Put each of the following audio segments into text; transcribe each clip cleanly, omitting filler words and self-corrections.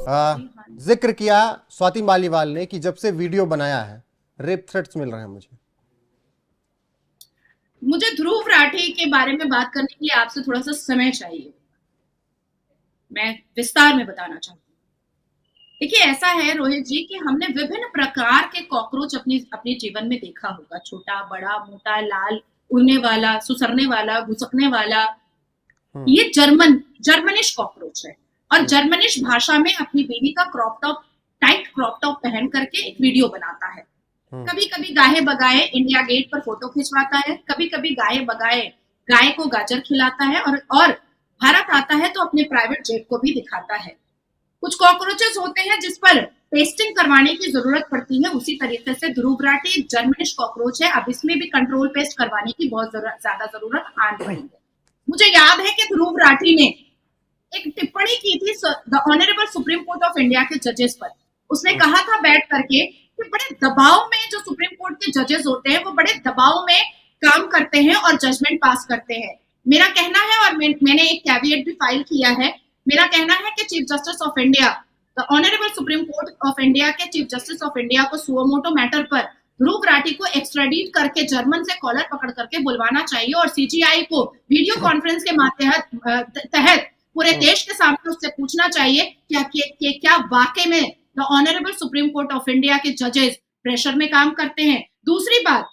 आ, जिक्र किया स्वाति मालीवाल ने कि जब से वीडियो बनाया है रेप थ्रेट्स मिल रहे हैं मुझे। मुझे ध्रुव राठी के बारे में बात करने के लिए आपसे थोड़ा सा समय चाहिए। मैं विस्तार में बताना चाहती हूँ। देखिए, ऐसा है रोहित जी कि हमने विभिन्न प्रकार के कॉकरोच अपनी अपने जीवन में देखा होगा। छोटा, बड़ा, मोटा, लाल, उड़ने वाला, सुसरने वाला, घुसकने वाला। हम्म। ये जर्मनिश कॉकरोच है। और हम्म। जर्मनिश भाषा में अपनी बीवी का crop top, tight crop top पहन करके एक वीडियो बनाता है। हम्म। कभी कभी गाहे बगाए इंडिया गेट पर फोटो खिंचवाता है, कभी कभी गाये बगाए गाय को गाजर खिलाता है, और भारत आता है तो अपने प्राइवेट जेट को भी दिखाता है। कुछ कॉकरोचेस होते हैं जिस पर पेस्टिंग करवाने की जरूरत पड़ती है। उसी तरीके से ध्रुव राठी एक जर्मनिश कॉकरोच है। अब इसमें भी कंट्रोल पेस्ट करवाने की बहुत ज्यादा जरूरत आने रही है। मुझे याद है कि ध्रुव राठी ने एक टिप्पणी की थी the honourable supreme court of India के जजेस पर। उसने हम्म। कहा था बैठ करके कि बड़े दबाव में जो सुप्रीम कोर्ट के जजेस होते हैं वो बड़े दबाव में काम करते हैं और जजमेंट पास करते हैं। मेरा कहना है, और मैंने एक कैविएट भी फाइल किया है, मेरा कहना है कि chief justice of India, the honourable supreme court of India के चीफ जस्टिस ऑफ इंडिया को सुओमोटो मैटर पर ध्रुव राठी को एक्स्ट्राडिट करके जर्मन से कॉलर पकड़ करके बुलवाना चाहिए और सीजीआई को वीडियो कॉन्फ्रेंस के तहत पूरे हम्म। देश के सामने उससे पूछना चाहिए क्या वाकई में the honourable supreme court of India के जजेस प्रेशर में काम करते हैं। दूसरी बात,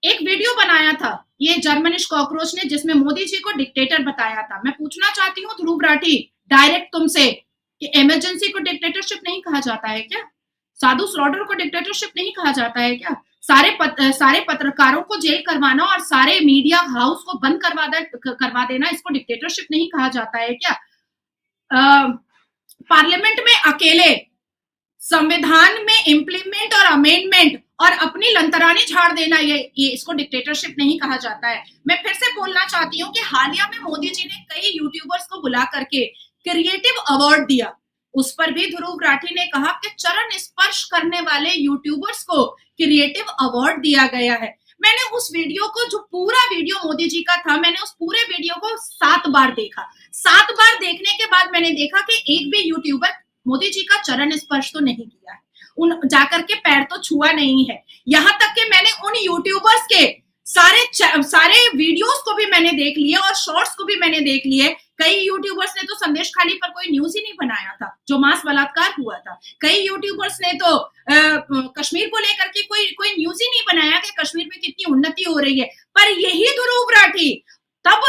एक वीडियो बनाया था ये जर्मनिश कॉकरोच ने जिसमें मोदी जी को डिक्टेटर बताया था। मैं पूछना चाहती हूँ ध्रुव राठी डायरेक्ट तुमसे कि इमरजेंसी को डिक्टेटरशिप नहीं कहा जाता है क्या? साधु स्लॉटर को डिक्टेटरशिप नहीं कहा जाता है क्या? सारे पत्रकारों को जेल करवाना और सारे मीडिया हाउस को बंद करवा देना, इसको डिक्टेटरशिप नहीं कहा जाता है क्या? पार्लियामेंट में अकेले संविधान में इम्प्लीमेंट और अमेंडमेंट और अपनी लंतरानी झाड़ देना, ये इसको डिक्टेटरशिप नहीं कहा जाता है। मैं फिर से बोलना चाहती हूँ कि हालिया में मोदी जी ने कई यूट्यूबर्स को बुला करके क्रिएटिव अवार्ड दिया। उस पर भी ध्रुव राठी ने कहा कि चरण स्पर्श करने वाले यूट्यूबर्स को क्रिएटिव अवार्ड दिया गया है। मैंने उस वीडियो को, जो पूरा वीडियो मोदी जी का था, मैंने उस पूरे वीडियो को 7 बार देखा। 7 बार देखने के बाद मैंने देखा कि एक भी यूट्यूबर मोदी जी का चरण स्पर्श तो नहीं किया है, उन जाकर के पैर तो छुआ नहीं है। यहाँ तक कि मैंने उन यूट्यूबर्स के सारे वीडियोस को भी मैंने देख लिए और शॉर्ट्स को भी मैंने देख लिए। कई यूट्यूबर्स ने तो संदेश खाली पर कोई न्यूज ही नहीं बनाया था जो मास बलात्कार हुआ था। कई यूट्यूबर्स ने तो कश्मीर को लेकर के कोई न्यूज ही नहीं बनाया कि कश्मीर में कितनी उन्नति हो रही है। पर यही ध्रुव राठी तब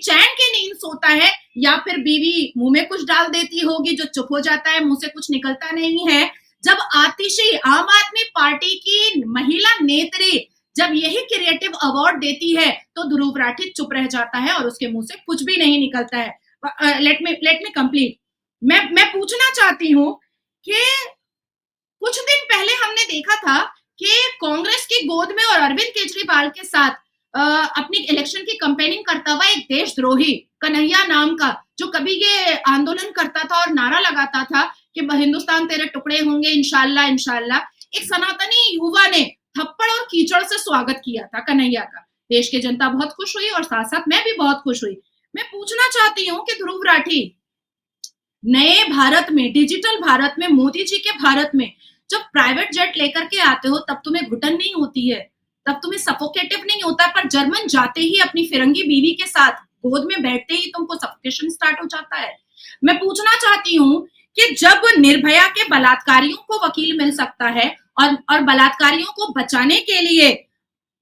चैन की नींद सोता है, या फिर बीवी मुंह में कुछ डाल देती होगी जो चुप हो जाता है, मुंह से कुछ निकलता नहीं है। जब आतिशी आम आदमी पार्टी की महिला नेत्री जब यही क्रिएटिव अवार्ड देती है तो ध्रुव राठी चुप रह जाता है और उसके मुंह से कुछ भी नहीं निकलता है। Let me complete. मैं पूछना चाहती हूँ कि कुछ दिन पहले हमने देखा था कि कांग्रेस की गोद में और अरविंद केजरीवाल के साथ अपनी इलेक्शन की कैंपेनिंग करता हुआ एक देशद्रोही कन्हैया नाम का, जो कभी ये आंदोलन करता था और नारा लगाता था कि हिंदुस्तान तेरे टुकड़े होंगे इंशाल्लाह इंशाल्लाह, एक सनातनी युवा ने थप्पड़ और कीचड़ से स्वागत किया था कन्हैया का। देश की जनता बहुत खुश हुई और साथ साथ मैं भी बहुत खुश हुई। मैं पूछना चाहती हूँ कि ध्रुव राठी, नए भारत में, डिजिटल भारत में, मोदी जी के भारत में जब प्राइवेट जेट लेकर के आते हो तब तुम्हें घुटन नहीं होती है, तब तुम्हें सफोकेटिव नहीं होता, पर जर्मन जाते ही अपनी फिरंगी बीवी के साथ गोद में बैठते ही तुमको सफोकेशन स्टार्ट हो जाता है। मैं पूछना चाहती हूँ कि जब निर्भया के बलात्कारियों को वकील मिल सकता है और बलात्कारियों को बचाने के लिए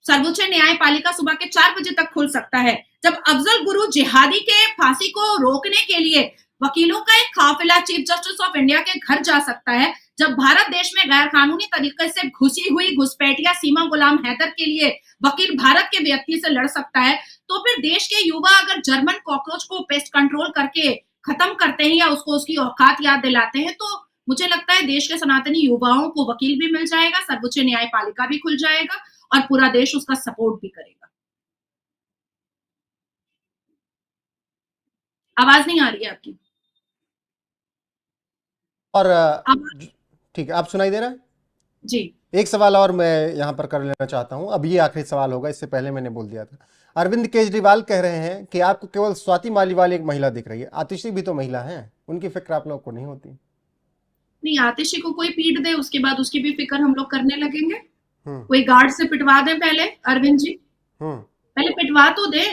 सर्वोच्च न्यायपालिका सुबह के 4 बजे तक खुल सकता है, जब अफजल गुरु जिहादी के फांसी को रोकने के लिए वकीलों का एक काफिला चीफ जस्टिस ऑफ इंडिया के घर जा सकता है, जब भारत देश में गैर कानूनी तरीके से घुसी हुई घुसपैठिया सीमा गुलाम हैदर के लिए वकील भारत के व्यक्ति से लड़ सकता है, तो फिर देश के युवा अगर जर्मन कॉकरोच को पेस्ट कंट्रोल करके खत्म करते हैं या उसको उसकी औकात याद दिलाते हैं, तो मुझे लगता है देश के सनातनी युवाओं को वकील भी मिल जाएगा, सर्वोच्च न्यायपालिका भी खुल जाएगा और पूरा देश उसका सपोर्ट भी करेगा। आवाज नहीं आ रही है आपकी। और अब ठीक है, आप सुनाई दे रहा है? जी, एक सवाल और मैं यहाँ पर कर लेना चाहता हूँ, अब ये आखिरी सवाल होगा, इससे पहले मैंने बोल दिया था। अरविंद केजरीवाल कह रहे हैं कि आपको केवल स्वाति मालीवाल एक महिला दिख रही है, आतिशी भी तो महिला है, उनकी फिक्र आप लोगों को नहीं होती? नहीं, आतिशी को कोई पीट दे उसके बाद उसकी भी फिक्र हम लोग करने लगेंगे। हम्म कोई गार्ड से पिटवा दे पहले, अरविंद जी हम्म पहले पिटवा तो दे।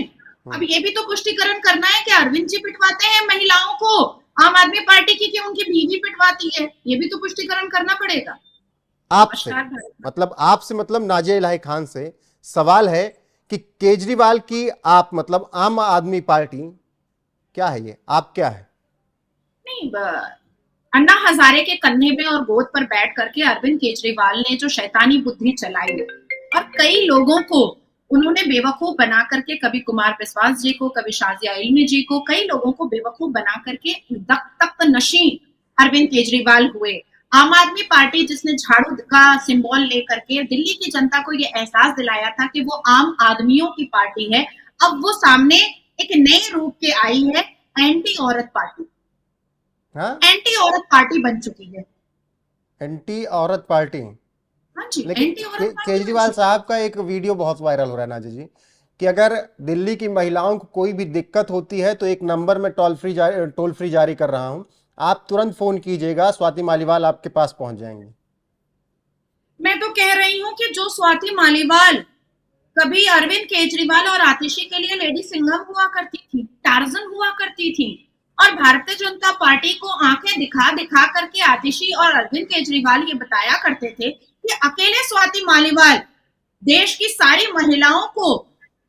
अब ये भी तो पुष्टिकरण करना है कि अरविंद जी पिटवाते हैं महिलाओं को आम आदमी पार्टी की, कि उनकी बीवी पिटवाती है, ये भी तो पुष्टिकरण करना पड़ेगा। आपसे नमस्कार भारत। मतलब नाजिया इलाही खान से सवाल है कि केजरीवाल की आप मतलब आम आदमी पार्टी क्या है, ये आप क्या है? नहीं, अन्ना हजारे के कंधे में और गोद पर बैठ करके अरविंद केजरीवाल ने जो शैतानी बुद्धि चलाई और कई लोगों को उन्होंने बेवकूफ बना करके, कभी कुमार विश्वास जी को, कभी शाजिया इल्मी जी को, कई लोगों को बेवकूफ बना करके तख्त नशी अरविंद केजरीवाल हुए। आम आदमी पार्टी जिसने झाड़ू का सिंबल लेकर के दिल्ली की जनता को ये एहसास दिलाया था कि वो आम आदमियों की पार्टी है, अब वो सामने एक नए रूप के आई है, एंटी औरत पार्टी। हाँ, एंटी औरत पार्टी बन चुकी है। एंटी औरत पार्टी। हाँ जी, लेकिन एंटी औरत पार्टी बन केजरीवाल चुकी साहब का एक वीडियो बहुत वायरल हो रहा है नाजी जी, कि अगर दिल्ली की महिलाओं को कोई भी दिक्कत होती है तो एक नंबर में टोल फ्री जारी कर रहा हूं, आप तुरंत फोन कीजिएगा, स्वाति मालीवाल आपके पास पहुंच जाएंगे। मैं तो कह रही हूँ कि जो स्वाति मालीवाल कभी अरविंद केजरीवाल और आतिशी के लिए लेडी सिंघम हुआ करती थी, टार्जन हुआ करती थी, और भारतीय जनता पार्टी को आंखें दिखा दिखा करके आतिशी और अरविंद केजरीवाल ये बताया करते थे कि अकेले स्वाति मालीवाल देश की सारी महिलाओं को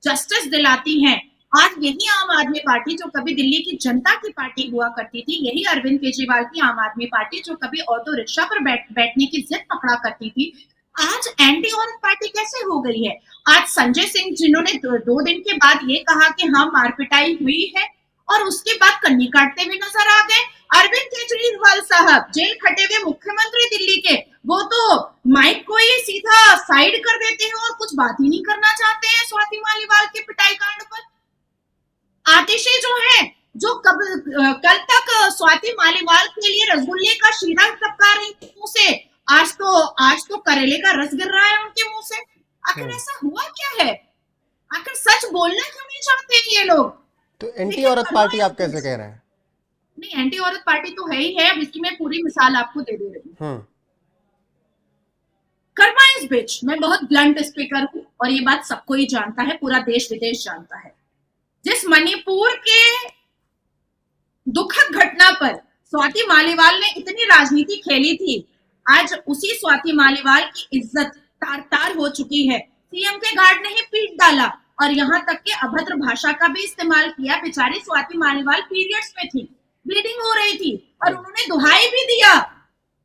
जस्टिस दिलाती हैं। आज यही आम आदमी पार्टी जो कभी दिल्ली की जनता की पार्टी हुआ करती थी, यही अरविंद केजरीवाल की आम आदमी पार्टी जो कभी ऑटो रिक्शा पर बैठने की जिद पकड़ा करती थी, आज एंटी औरत पार्टी कैसे हो गई है। आज संजय सिंह जिन्होंने 2 दिन के बाद ये कहा कि हाँ मारपिटाई हुई है और उसके बाद कन्नी काटते हुए नजर आ गए। अरविंद केजरीवाल साहब जेल खटे हुए मुख्यमंत्री दिल्ली के, वो तो माइक को ही सीधा साइड कर देते हैं और कुछ बात ही नहीं करना चाहते हैं स्वाति मालीवाल के पिटाई कांड पर। आतिशी जो है, जो कल तक स्वाति मालीवाल के लिए रसगुल्ले का शीरा टपका रही थी मुंह से, आज तो करेले का रस गिर रहा है उनके मुंह से। आखिर ऐसा हुआ क्या है? आखिर सच बोलना क्यों नहीं चाहते हैं ये लोग? तो एंटी औरत पार्टी आप कैसे कह रहे हैं? नहीं, एंटी औरत पार्टी तो है ही है। अब इसकी मैं पूरी मिसाल आपको दे रही हूँ। कर्मा इज बिच। मैं बहुत ब्लंट स्पीकर हूँ और ये बात सबको ही जानता है, पूरा देश विदेश जानता है। जिस मणिपुर के दुखद घटना पर स्वाति मालीवाल ने इतनी राजनीति खेली थी, आज उसी स्वाति मालीवाल की इज्जत तार तार हो चुकी है। सीएम के गार्ड ने ही पीट डाला और यहाँ तक के अभद्र भाषा का भी इस्तेमाल किया। बेचारी स्वाति मालीवाल पीरियड्स में थी, ब्लीडिंग हो रही थी और उन्होंने दुहाई भी दिया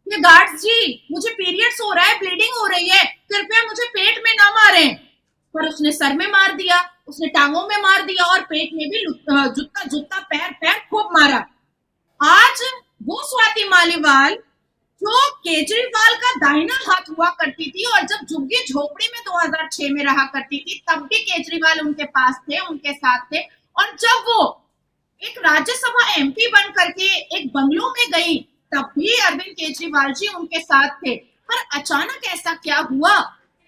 कि गार्ड्स जी मुझे पीरियड्स हो रहा है, ब्लीडिंग हो रही है, कृपया मुझे पेट में ना मारें। पर उसने सर में मार दिया, उसने टांगों में मार दिया और पेट में भी जूता जूता पैर खूब मारा। आज वो स्वाति मालीवाल जो केजरीवाल का दाहिना हाथ हुआ करती थी और जब झुग्गी झोपड़ी में 2006 में रहा करती थी तब भी केजरीवाल उनके पास थे, उनके साथ थे, और जब वो एक राज्यसभा एमपी बन करके एक बंगलों में गई तब भी अरविंद केजरीवाल जी उनके साथ थे। पर अचानक ऐसा क्या हुआ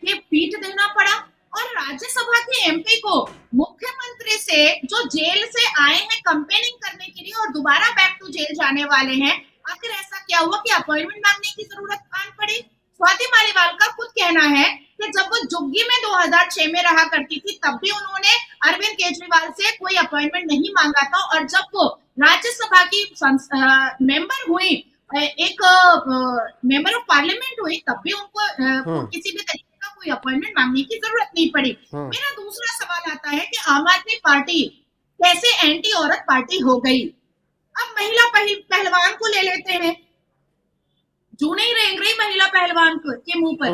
कि पीट देना पड़ा और राज्यसभा के एमपी को मुख्यमंत्री से, जो जेल से आए हैं कंपेनिंग करने के लिए और दोबारा बैक टू जेल जाने वाले हैं, आखिर ऐसा क्या हुआ कि अपॉइंटमेंट मांगने की जरूरत आन पड़ी? स्वाति मालीवाल का खुद कहना है कि जब वो जुग्गी में 2006 में रहा करती थी तब भी उन्होंने अरविंद केजरीवाल से कोई अपॉइंटमेंट नहीं मांगा था, और जब वो राज्यसभा की मेंबर हुई, एक मेंबर ऑफ पार्लियामेंट हुई, तब भी उनको किसी भी तरीके का कोई अपॉइंटमेंट मांगने की जरूरत नहीं पड़ी। मेरा दूसरा सवाल आता है कि आम आदमी पार्टी कैसे एंटी औरत पार्टी हो गई? अब महिला पहलवान को ले लेते हैं, जो नहीं रेंग रही महिला पहलवान के मुंह पर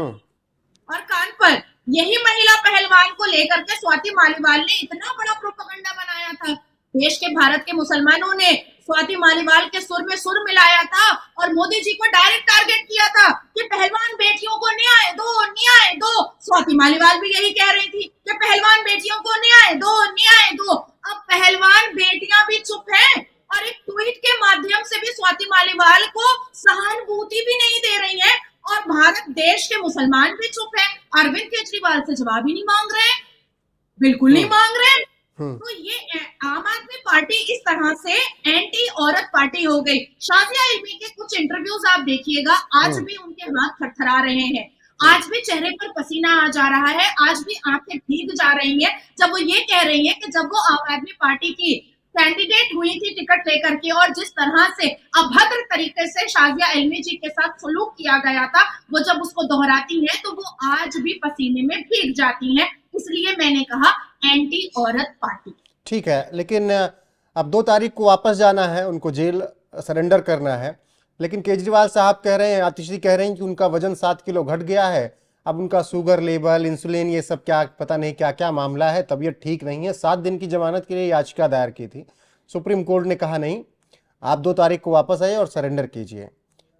और कान पर। यही महिला पहलवान को लेकर के स्वाति मालीवाल ने इतना बड़ा प्रोपेगेंडा बनाया था। देश के, भारत के मुसलमानों ने स्वाति मालीवाल के सुर में सुर मिलाया था और मोदी जी को डायरेक्ट टारगेट किया था कि पहलवान बेटियों को न्याय दो, न्याय दो। स्वाति मालीवाल भी यही कह रही थी कि पहलवान बेटियों को न्याय दो, न्याय दो। अब पहलवान बेटियां भी चुप हैं और एक ट्वीट के माध्यम से भी स्वाति मालीवाल को सहानुभूति भी नहीं दे रही है और भारत देश के मुसलमान भी चुप है। अरविंद केजरीवाल से जवाब ही नहीं मांग रहे, बिल्कुल नहीं मांग रहे। तो ये आम आदमी पार्टी इस तरह से एंटी औरत पार्टी हो गई। शाजिया इल्मी के कुछ कुछ इंटरव्यूज आप देखिएगा, आज भी उनके हाथ थरथरा रहे हैं, आज भी चेहरे पर पसीना आ जा रहा है, आज भी आंखें भीग जा रही हैं जब वो ये कह रही है कि जब वो आम आदमी पार्टी की कैंडिडेट हुई थी टिकट लेकर के और जिस तरह से अभद्र तरीके से शाजिया इल्मी जी के साथ सलूक किया गया था, वो जब उसको दोहराती है तो वो आज भी पसीने में भीग जाती हैं। इसलिए मैंने कहा एंटी औरत पार्टी। ठीक है, लेकिन अब 2 तारीख को वापस जाना है, उनको जेल सरेंडर करना है, लेकिन केजरीवाल साहब कह रहे हैं, आतिशी कह रहे हैं कि उनका वजन 7 किलो घट गया है, अब उनका शुगर लेवल, इंसुलिन, ये सब क्या पता नहीं क्या क्या मामला है, तबीयत ठीक नहीं है। 7 दिन की जमानत के लिए याचिका दायर की थी, सुप्रीम कोर्ट ने कहा नहीं, आप 2 तारीख को वापस आइए और सरेंडर कीजिए।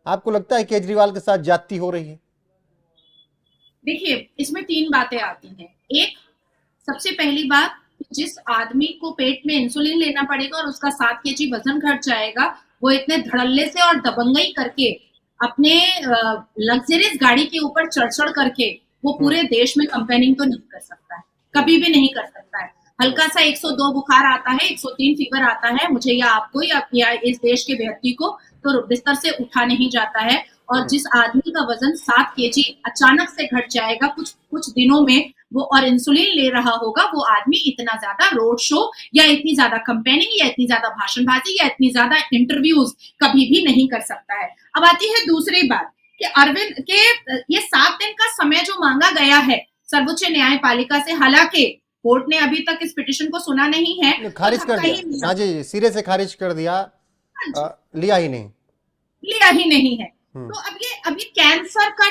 आपको लगता है केजरीवाल के साथ ज्यादती हो रही है? देखिए, इसमें 3 बातें आती हैं। एक, सबसे पहली बात, जिस आदमी को पेट में इंसुलिन लेना पड़ेगा और उसका 7 केजी वजन घट जाएगा, वो इतने धड़ल्ले से और दबंगई करके अपने लग्जरियस गाड़ी के ऊपर चढ़ करके वो पूरे देश में कंपेनिंग तो नहीं कर सकता है, कभी भी नहीं कर सकता है। हल्का सा 102 बुखार आता है, 103 फीवर आता है, मुझे या आपको या इस देश के व्यक्ति को तो बिस्तर से उठा नहीं जाता है। और जिस आदमी का वजन 7 केजी अचानक से घट जाएगा कुछ दिनों में, वो और इंसुलिन ले रहा होगा, वो आदमी इतना ज्यादा रोड शो या इतनी ज्यादा कंपेनिंग या इतनी ज्यादा भाषणबाजी या इतनी ज्यादा इंटरव्यूज कभी भी नहीं कर सकता है। अब आती है दूसरी बात कि अरविंद के ये 7 दिन का समय जो मांगा गया है सर्वोच्च न्यायपालिका से, हालांकि कोर्ट ने अभी तक इस पिटीशन को सुना नहीं है, खारिज कर दिया। हाँ जी, सिरे से खारिज कर दिया, लिया ही नहीं है। तो अब ये कैंसर का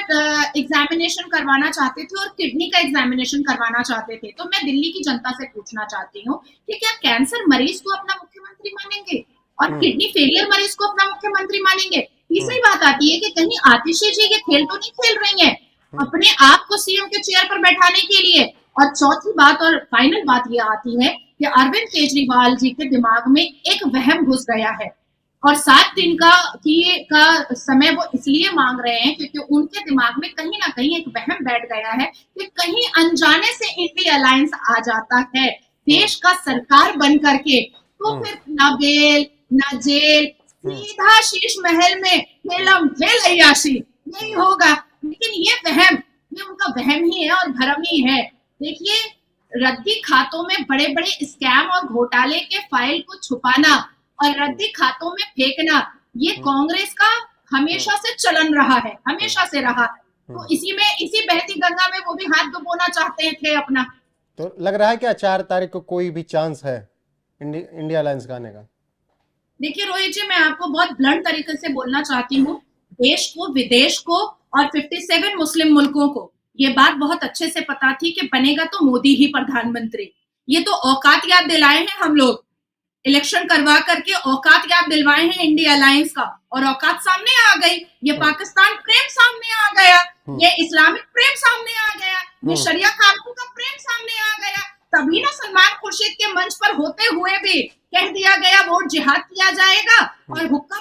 एग्जामिनेशन करवाना चाहते थे और किडनी का एग्जामिनेशन करवाना चाहते थे। तो मैं दिल्ली की जनता से पूछना चाहती हूँ कि क्या कैंसर मरीज को अपना मुख्यमंत्री मानेंगे और किडनी फेलियर मरीज को अपना मुख्यमंत्री मानेंगे? तीसरी बात आती है कि कहीं आतिशी जी ये खेल तो नहीं खेल रही हैं अपने आप को सीएम के चेयर पर बैठाने के लिए? और चौथी बात और फाइनल बात ये आती है कि अरविंद केजरीवाल जी के दिमाग में एक वहम घुस गया है और 7 दिन का समय वो इसलिए मांग रहे हैं क्योंकि उनके दिमाग में कहीं ना कहीं एक वहम बैठ गया है कि कहीं अनजाने से इंडिया अलायंस आ जाता है देश का सरकार बन करके, तो फिर ना बेल ना जेल, सीधा शीश महल में खेलम खेल अय्याशी यही होगा। लेकिन ये उनका वहम ही है और भरम ही है। देखिए, रद्दी खातों में बड़े बड़े स्कैम और घोटाले के फाइल को छुपाना और रद्दी खातों में फेंकना, ये कांग्रेस का हमेशा से चलन रहा है, हमेशा से रहा है। तो इसी बहती गंगा में वो भी हाथ डुबोना चाहते थे अपना। तो लग रहा है कि 4 तारीख को कोई भी चांस है इंडिया अलायंस का आने का? देखिए रोहित जी, मैं आपको बहुत ब्लंट तरीके से बोलना चाहती हूँ, देश को, विदेश को और 57 मुस्लिम मुल्कों को ये बात बहुत अच्छे से पता थी कि बनेगा तो मोदी ही प्रधानमंत्री। ये तो औकात याद दिलाए हैं हम लोग, इलेक्शन करवा करके औकात याद दिलवाए हैं इंडिया अलायंस का, और औकात सामने आ गई। ये पाकिस्तान प्रेम सामने आ गया, ये इस्लामिक प्रेम सामने आ गया, ये शरिया कानून का प्रेम सामने आ गया। तभी ना सलमान खुर्शीद के मंच पर होते हुए भी कह दिया गया वोट जिहाद किया जाएगा और हुक्का